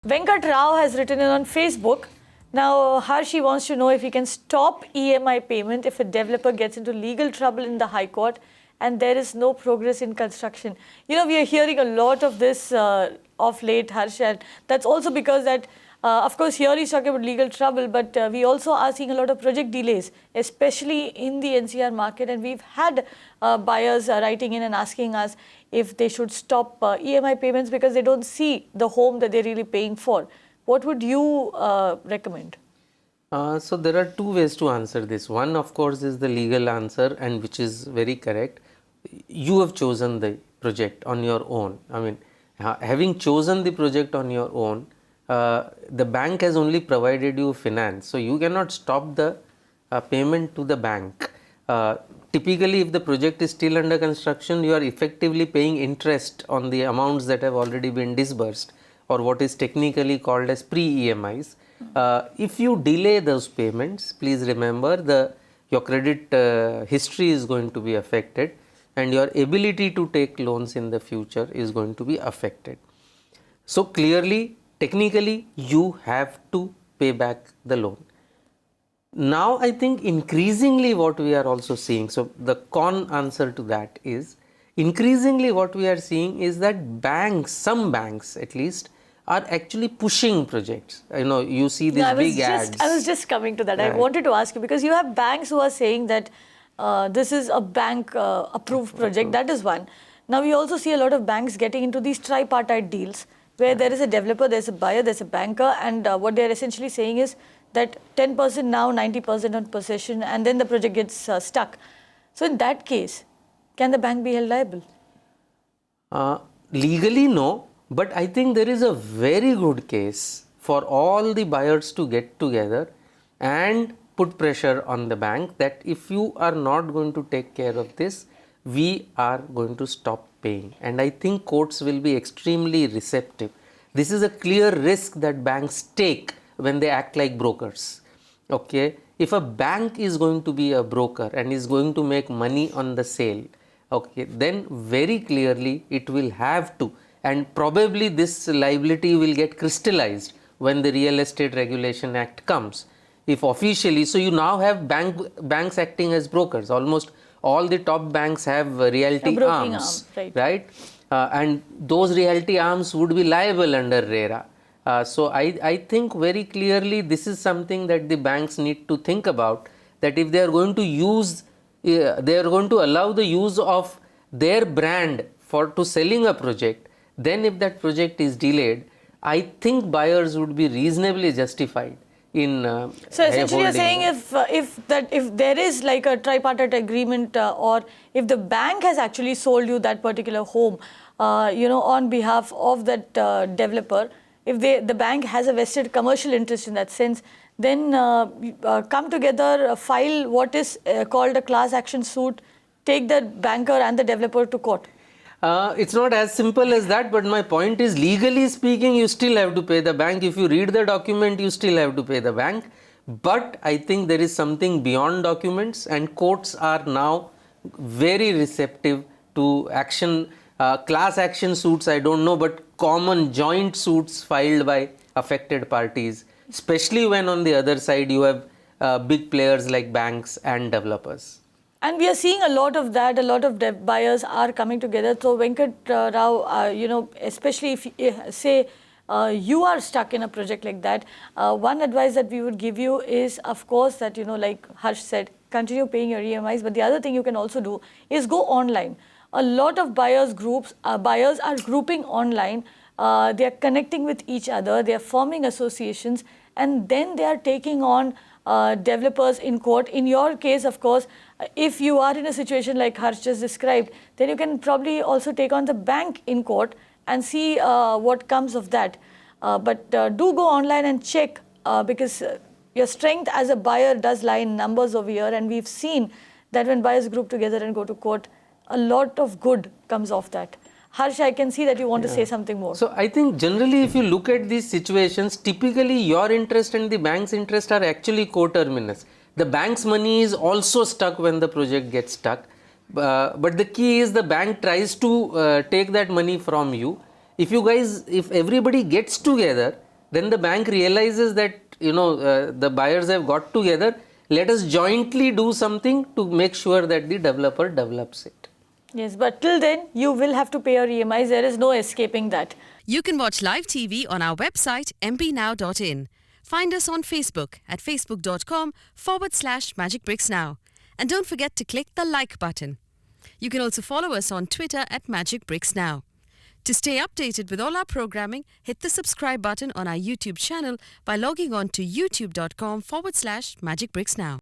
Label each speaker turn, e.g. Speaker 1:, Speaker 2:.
Speaker 1: Venkat Rao has written in on Facebook. Now, Harshi wants to know if he can stop EMI payment if a developer gets into legal trouble in the High Court and there is no progress in construction. You know, we are hearing a lot of this of late, Harsh, and that's also because that, of course, here he's talking about legal trouble, but we also are seeing a lot of project delays, especially in the NCR market, and we've had buyers writing in and asking us if they should stop EMI payments because they don't see the home that they're really paying for. What would you recommend?
Speaker 2: So there are two ways to answer this. One, of course, is the legal answer, and which is very correct. You have chosen the project on your own. I mean, having chosen the project on your own, the bank has only provided you finance, so you cannot stop the payment to the bank. Typically, if the project is still under construction, you are effectively paying interest on the amounts that have already been disbursed, or what is technically called as pre-EMIs. If you delay those payments, please remember your credit history is going to be affected, and your ability to take loans in the future is going to be affected. So clearly, technically, you have to pay back the loan. Now, I think increasingly what we are also seeing, so the con answer to that is, increasingly what we are seeing is that banks, some banks at least, are actually pushing projects. You know, you see these big ads.
Speaker 1: I was just coming to that. Right. I wanted to ask you, because you have banks who are saying that this is a bank approved project. That is one. Now, we also see a lot of banks getting into these tripartite deals where there is a developer, there's a buyer, there's a banker, and what they're essentially saying is that 10% now, 90% on possession, and then the project gets stuck. So in that case, can the bank be held liable?
Speaker 2: Legally, no. But I think there is a very good case for all the buyers to get together and put pressure on the bank that if you are not going to take care of this, we are going to stop paying. And I think courts will be extremely receptive. This is a clear risk that banks take when they act like brokers. Okay, if a bank is going to be a broker and is going to make money on the sale, okay, then very clearly it will have to, and probably this liability will get crystallized when the Real Estate Regulation Act comes. If officially, so you now have banks acting as brokers. Almost all the top banks have realty arms, right? And those realty arms would be liable under RERA. So I think very clearly this is something that the banks need to think about, that if they are going to use, they are going to allow the use of their brand to selling a project, then if that project is delayed, I think buyers would be reasonably justified in
Speaker 1: so essentially you're saying if there is like a tripartite agreement or if the bank has actually sold you that particular home, you know, on behalf of that developer, if the bank has a vested commercial interest in that sense, then come together, file what is called a class action suit, take the banker and the developer to court.
Speaker 2: It's not as simple as that, but my point is, legally speaking, you still have to pay the bank. If you read the document, you still have to pay the bank. But I think there is something beyond documents, and courts are now very receptive to action, class action suits, I don't know, but common joint suits filed by affected parties, especially when on the other side you have big players like banks and developers.
Speaker 1: And we are seeing a lot of that. A lot of buyers are coming together. So Venkat Rao, you know, especially if say you are stuck in a project like that, one advice that we would give you is, of course, that, you know, like Harsh said, continue paying your EMIs. But the other thing you can also do is go online. A lot of buyers are grouping online. They are connecting with each other. They are forming associations, and then they are taking on developers in court. In your case, of course, if you are in a situation like Harsh just described, then you can probably also take on the bank in court and see what comes of that. But do go online and check because your strength as a buyer does lie in numbers over here. And we've seen that when buyers group together and go to court, a lot of good comes off that. Harsh, I can see that you want to say something more.
Speaker 2: So I think generally if you look at these situations, typically your interest and the bank's interest are actually coterminous. The bank's money is also stuck when the project gets stuck. But the key is the bank tries to take that money from you. If everybody gets together then the bank realizes that, the buyers have got together, let us jointly do something to make sure that the developer develops it.
Speaker 1: Yes, but till then, you will have to pay your EMIs. There is no escaping that.
Speaker 3: You can watch live TV on our website mpnow.in. Find us on Facebook at facebook.com/magicbricksnow. And don't forget to click the like button. You can also follow us on Twitter at magicbricksnow. To stay updated with all our programming, hit the subscribe button on our YouTube channel by logging on to youtube.com/magicbricksnow.